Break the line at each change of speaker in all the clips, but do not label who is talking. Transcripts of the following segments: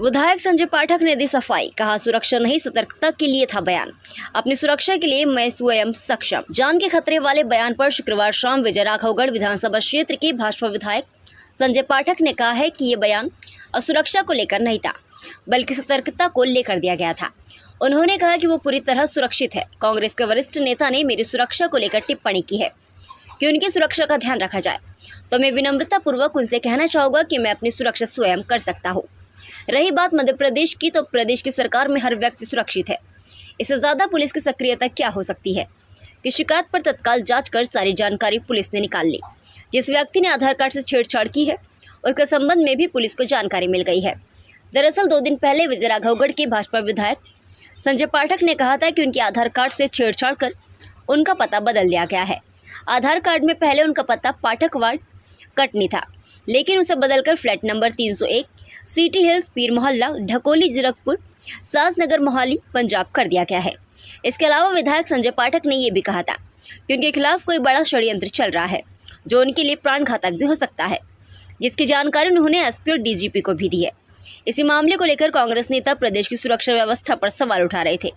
विधायक संजय पाठक ने दी सफाई, कहा सुरक्षा नहीं सतर्कता के लिए था बयान। अपनी सुरक्षा के लिए मैं स्वयं सक्षम, जान के खतरे वाले बयान पर शुक्रवार शाम विजय राघवगढ़ विधानसभा क्षेत्र के भाजपा विधायक संजय पाठक ने कहा है कि ये बयान असुरक्षा को लेकर नहीं था, बल्कि सतर्कता को लेकर दिया गया था। उन्होंने कहा कि वो पूरी तरह सुरक्षित है। कांग्रेस के वरिष्ठ नेता ने मेरी सुरक्षा को लेकर टिप्पणी की है कि उनकी सुरक्षा का ध्यान रखा जाए, तो मैं विनम्रतापूर्वक उनसे कहना चाहूँगा कि मैं अपनी सुरक्षा स्वयं कर सकता हूँ। रही बात मध्य प्रदेश की, तो प्रदेश की सरकार में हर व्यक्ति सुरक्षित है। इससे ज़्यादा पुलिस की सक्रियता क्या हो सकती है कि शिकायत पर तत्काल जांच कर सारी जानकारी पुलिस ने निकाल ली। जिस व्यक्ति ने आधार कार्ड से छेड़छाड़ की है, उसके संबंध में भी पुलिस को जानकारी मिल गई है। दरअसल 2 दिन पहले विजय राघवगढ़ के भाजपा विधायक संजय पाठक ने कहा था कि उनके आधार कार्ड से छेड़छाड़ कर उनका पता बदल दिया गया है। आधार कार्ड में पहले उनका पता पाठक वार्ड कटनी था, लेकिन उसे बदलकर फ्लैट नंबर 301 सिटी हिल्स पीर मोहल्ला ढकोली जीरकपुर सासनगर मोहाली पंजाब कर दिया गया है। इसके अलावा विधायक संजय पाठक ने ये भी कहा था कि उनके खिलाफ कोई बड़ा षड्यंत्र चल रहा है, जो उनके लिए प्राण घातक भी हो सकता है, जिसकी जानकारी उन्होंने एसपी और डीजीपी को भी दी है। इसी मामले को लेकर कांग्रेस नेता प्रदेश की सुरक्षा व्यवस्था पर सवाल उठा रहे थे।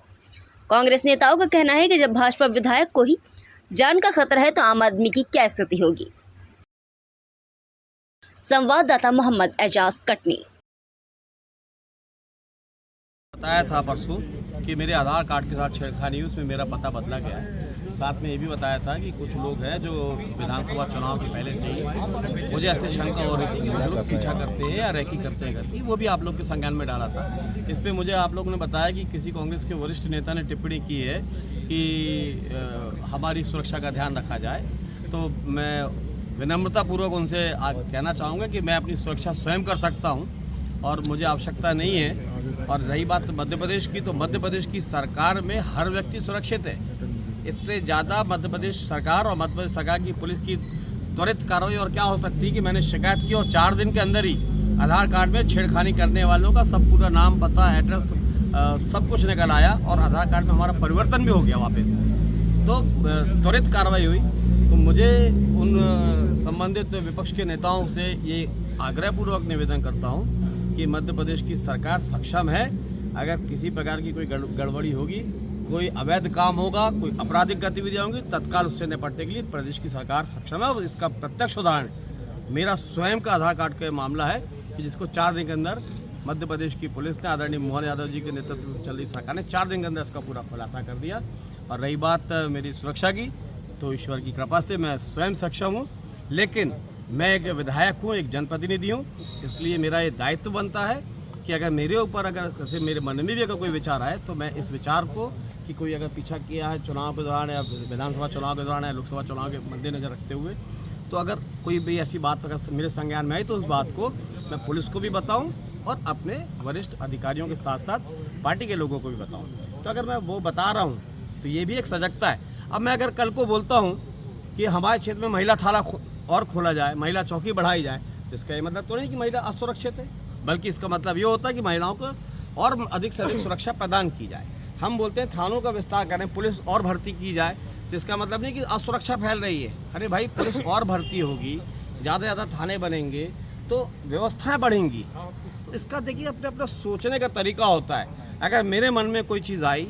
कांग्रेस नेताओं का कहना है कि जब भाजपा विधायक को ही जान का खतरा है, तो आम आदमी की क्या स्थिति होगी। संवाददाता मोहम्मद एजाज, कटनी।
बताया था परसों कि मेरे आधार कार्ड के साथ छेड़खानी हुई, उसमें मेरा पता बदला गया है। साथ में ये भी बताया था कि कुछ लोग हैं जो विधानसभा चुनाव के पहले से ही मुझे ऐसे शंका हो रही थी कि मुझे लोग पीछा करते हैं या रैकी करते हैं करके, वो भी आप लोग के संज्ञान में डाला था। इस पर मुझे आप लोगों ने बताया कि किसी कांग्रेस के वरिष्ठ नेता ने टिप्पणी की है कि हमारी सुरक्षा का ध्यान रखा जाए, तो मैं विनम्रतापूर्वक उनसे कहना चाहूँगा कि मैं अपनी सुरक्षा स्वयं कर सकता हूँ और मुझे आवश्यकता नहीं है। और रही बात मध्य प्रदेश की, तो मध्य प्रदेश की सरकार में हर व्यक्ति सुरक्षित है। इससे ज़्यादा मध्य प्रदेश सरकार और मध्य प्रदेश सरकार की पुलिस की त्वरित कार्रवाई और क्या हो सकती है कि मैंने शिकायत की और 4 दिन के अंदर ही आधार कार्ड में छेड़खानी करने वालों का सब पूरा नाम, पता, एड्रेस सब कुछ निकल आया और आधार कार्ड में हमारा परिवर्तन भी हो गया वापस। तो त्वरित कार्रवाई हुई। तो मुझे उन संबंधित विपक्ष के नेताओं से ये आग्रहपूर्वक निवेदन करता हूँ कि मध्य प्रदेश की सरकार सक्षम है। अगर किसी प्रकार की कोई गड़बड़ी होगी, कोई अवैध काम होगा, कोई आपराधिक गतिविधियाँ होंगी, तत्काल उससे निपटने के लिए प्रदेश की सरकार सक्षम है। और इसका प्रत्यक्ष उदाहरण मेरा स्वयं का आधार कार्ड का मामला है कि जिसको 4 दिन के अंदर मध्य प्रदेश की पुलिस ने, आदरणीय मोहन यादव जी के नेतृत्व में चल रही सरकार ने 4 दिन के अंदर इसका पूरा खुलासा कर दिया। और रही बात मेरी सुरक्षा की, तो ईश्वर की कृपा से मैं स्वयं सक्षम हूँ, लेकिन मैं एक विधायक हूँ, एक जनप्रतिनिधि हूँ, इसलिए मेरा ये दायित्व बनता है कि अगर मेरे ऊपर अगर जैसे मेरे मन में भी अगर कोई विचार आए, तो मैं इस विचार को कि कोई अगर पीछा किया है चुनाव के दौरान या विधानसभा चुनाव के दौरान या लोकसभा चुनाव के मद्देनजर रखते हुए, तो अगर कोई भी ऐसी बात अगर मेरे संज्ञान में आई, तो उस बात को मैं पुलिस को भी बताऊँ और अपने वरिष्ठ अधिकारियों के साथ साथ पार्टी के लोगों को भी बताऊँ। तो अगर मैं वो बता रहा हूँ, तो ये भी एक सजगता है। अब मैं अगर कल को बोलता हूँ कि हमारे क्षेत्र में महिला थाना और खोला जाए, महिला चौकी बढ़ाई जाए, तो इसका ये मतलब तो नहीं कि महिला असुरक्षित है, बल्कि इसका मतलब ये होता है कि महिलाओं को और अधिक से अधिक सुरक्षा प्रदान की जाए। हम बोलते हैं थानों का विस्तार करें, पुलिस और भर्ती की जाए, जिसका मतलब नहीं कि असुरक्षा फैल रही है। अरे भाई, पुलिस और भर्ती होगी, ज़्यादा से ज़्यादा थाने बनेंगे, तो व्यवस्थाएं बढ़ेंगी। तो इसका देखिए अपने अपना सोचने का तरीका होता है। अगर मेरे मन में कोई चीज़ आई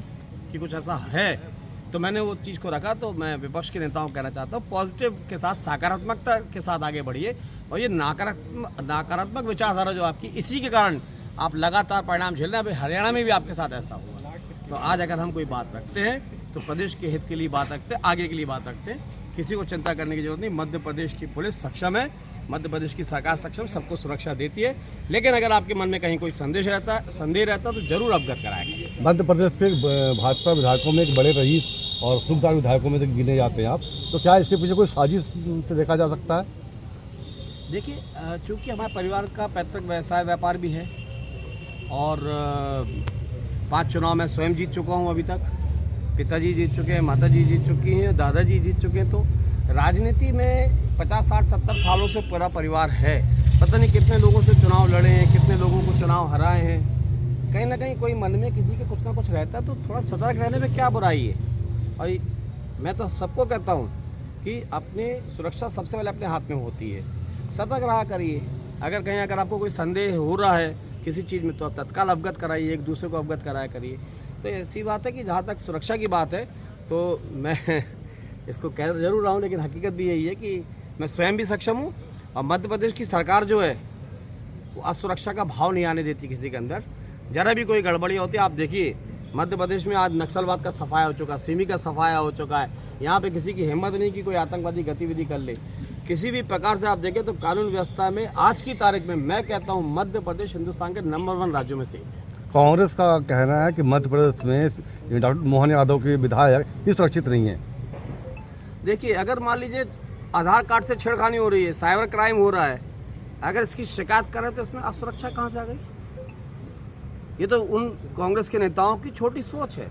कि कुछ ऐसा है, तो मैंने वो चीज़ को रखा। तो मैं विपक्ष के नेताओं को कहना चाहता हूँ, पॉजिटिव के साथ, सकारात्मकता के साथ आगे बढ़िए। और ये नकारात्मक विचारधारा जो आपकी, इसी के कारण आप लगातार परिणाम झेल रहे हैं। अभी हरियाणा में भी आपके साथ ऐसा हुआ। तो आज अगर हम कोई बात रखते हैं, तो प्रदेश के हित के लिए बात रखते हैं, आगे के लिए बात रखते हैं। किसी को चिंता करने की जरूरत नहीं। मध्य प्रदेश की पुलिस सक्षम है, मध्य प्रदेश की सरकार सक्षम, सबको सुरक्षा देती है। लेकिन अगर आपके मन में कहीं कोई संदेह रहता है तो जरूर अवगत कराएं।
मध्य प्रदेश के भाजपा विधायकों में एक बड़े रईस और सूबेदार विधायकों में से गिने जाते हैं आप, तो क्या इसके पीछे कोई साजिश से देखा जा सकता है?
देखिए, चूँकि हमारे परिवार का पैतृक व्यवसाय व्यापार भी है और 5 चुनाव मैं स्वयं जीत चुका हूँ अभी तक। पिताजी जीत चुके हैं, माताजी जीत चुकी हैं, दादाजी जीत चुके हैं। तो राजनीति में 50, 60, 70 सालों से पूरा परिवार है। पता नहीं कितने लोगों से चुनाव लड़े हैं, कितने लोगों को चुनाव हराए हैं। कहीं ना कहीं कोई मन में किसी के कुछ ना कुछ रहता है, तो थोड़ा सतर्क रहने में क्या बुराई है। और मैं तो सबको कहता हूँ कि अपनी सुरक्षा सबसे पहले अपने हाथ में होती है। सतर्क रहा करिए। अगर कहीं अगर आपको कोई संदेह हो रहा है किसी चीज़ में तो आप तत्काल अवगत कराइए, एक दूसरे को अवगत कराया करिए। तो ऐसी बात है कि जहाँ तक सुरक्षा की बात है तो मैं इसको कह जरूर रहा हूँ, लेकिन हकीकत भी यही है कि मैं स्वयं भी सक्षम हूँ और मध्य प्रदेश की सरकार जो है वो असुरक्षा का भाव नहीं आने देती किसी के अंदर। जरा भी कोई गड़बड़ी होती है, आप देखिए मध्य प्रदेश में आज नक्सलवाद का सफाया हो चुका है, सिमी का सफाया हो चुका है। यहाँ पे किसी की हिम्मत नहीं कि कोई आतंकवादी गतिविधि कर ले। किसी भी प्रकार से आप देखें तो कानून व्यवस्था में आज की तारीख में मैं कहता हूँ मध्य प्रदेश हिंदुस्तान के नंबर 1 राज्यों में से।
कांग्रेस का कहना है कि मध्य प्रदेश में डॉक्टर मोहन यादव के विधायक ही सुरक्षित नहीं है।
देखिए, अगर मान लीजिए आधार कार्ड से छेड़खानी हो रही है, साइबर क्राइम हो रहा है, अगर इसकी शिकायत करें तो इसमें असुरक्षा कहाँ से आ गई? ये तो उन कांग्रेस के नेताओं की छोटी सोच है।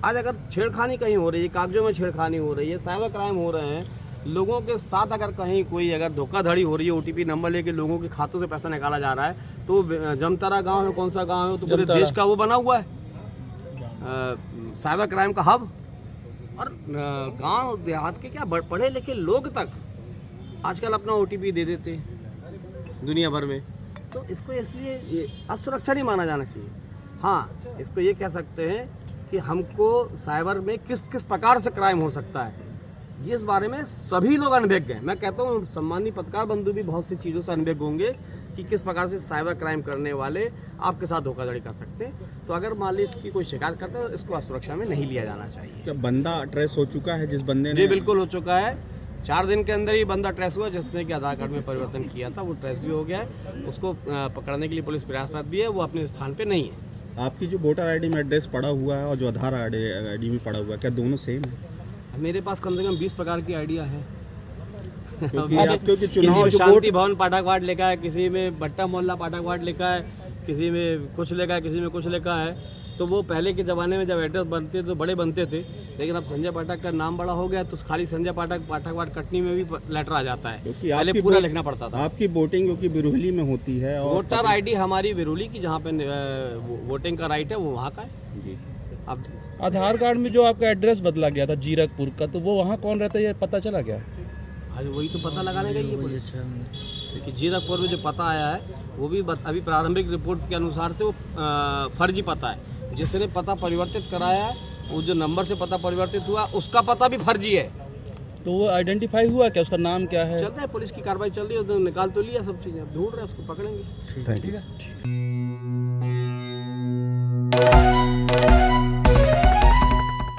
आज अगर छेड़खानी कहीं हो रही है, कागजों में छेड़खानी हो रही है, साइबर क्राइम हो रहे हैं, लोगों के साथ अगर कहीं कोई अगर धोखाधड़ी हो रही है, ओटीपी नंबर लेके लोगों के खातों से पैसा निकाला जा रहा है, तो जमतारा गांव है, कौन सा गांव है, तो पूरे देश का वो बना हुआ है साइबर क्राइम का हब। और गांव देहात के क्या पढ़े लिखे लोग तक आजकल अपना ओटीपी दे देते हैं दुनिया भर में। तो इसको इसलिए असुरक्षा नहीं माना जाना चाहिए। हाँ, इसको ये कह सकते हैं कि हमको साइबर में किस किस प्रकार से क्राइम हो सकता है, ये इस बारे में सभी लोग अनभिज्ञ हैं। मैं कहता हूँ सम्मानीय पत्रकार बंधु भी बहुत सी चीज़ों से अनभिज्ञ होंगे कि किस प्रकार से साइबर क्राइम करने वाले आपके साथ धोखाधड़ी कर सकते हैं। तो अगर मान ली इसकी कोई शिकायत करता है तो इसको असुरक्षा में नहीं लिया जाना चाहिए।
क्या बंदा ट्रेस हो चुका है जिस बंदे ने?
जी बिल्कुल हो चुका है। 4 दिन के अंदर ही बंदा ट्रेस हुआ जिसने कि आधार कार्ड में परिवर्तन किया था, वो ट्रेस भी हो गया है। उसको पकड़ने के लिए पुलिस प्रयासरत भी है, वो अपने स्थान पे नहीं है।
आपकी जो वोटर आईडी में एड्रेस पड़ा हुआ है और जो आधार आईडी में पड़ा हुआ है, क्या दोनों सेम है?
मेरे पास कम से कम 20 प्रकार की आइडिया है।
क्योंकि
किसी में शांति भवन पाठकवाट लिखा है, किसी में भट्टा मोहल्ला पाठकवाट लिखा है, किसी में कुछ लिखा है, किसी में कुछ लिखा है। तो वो पहले के ज़माने में जब एड्रेस बनते तो बड़े बनते थे, लेकिन अब संजय पाठक का नाम बड़ा हो गया तो खाली संजय पाठक पाठकवाट कटनी में भी लेटर आ जाता है। पहले पूरा लिखना पड़ता था।
आपकी वोटिंग क्योंकि बिरुहली में होती है और
वोटर आईडी हमारी बिरुली की, जहाँ पे वोटिंग का राइट है वो वहाँ का है।
जी।
अब
आधार कार्ड में जो आपका एड्रेस बदला गया था जीरकपुर का, तो वो वहाँ कौन रहता है ये पता चला क्या?
आज वही तो पता लगाने गई है पुलिस। देखिए, जीरकपुर में जो पता आया है वो भी अभी प्रारंभिक रिपोर्ट के अनुसार से वो फर्जी पता है। जिसने पता परिवर्तित कराया है, वो जो नंबर से पता परिवर्तित हुआ उसका पता भी फर्जी है।
तो वो आइडेंटिफाई हुआ क्या? उसका नाम क्या है?
चल रहा है, पुलिस की कार्रवाई चल रही है, तो निकाल तो लिया सब चीज़ें, अब ढूंढ रहे हैं, उसको पकड़ेंगे।
Thank you.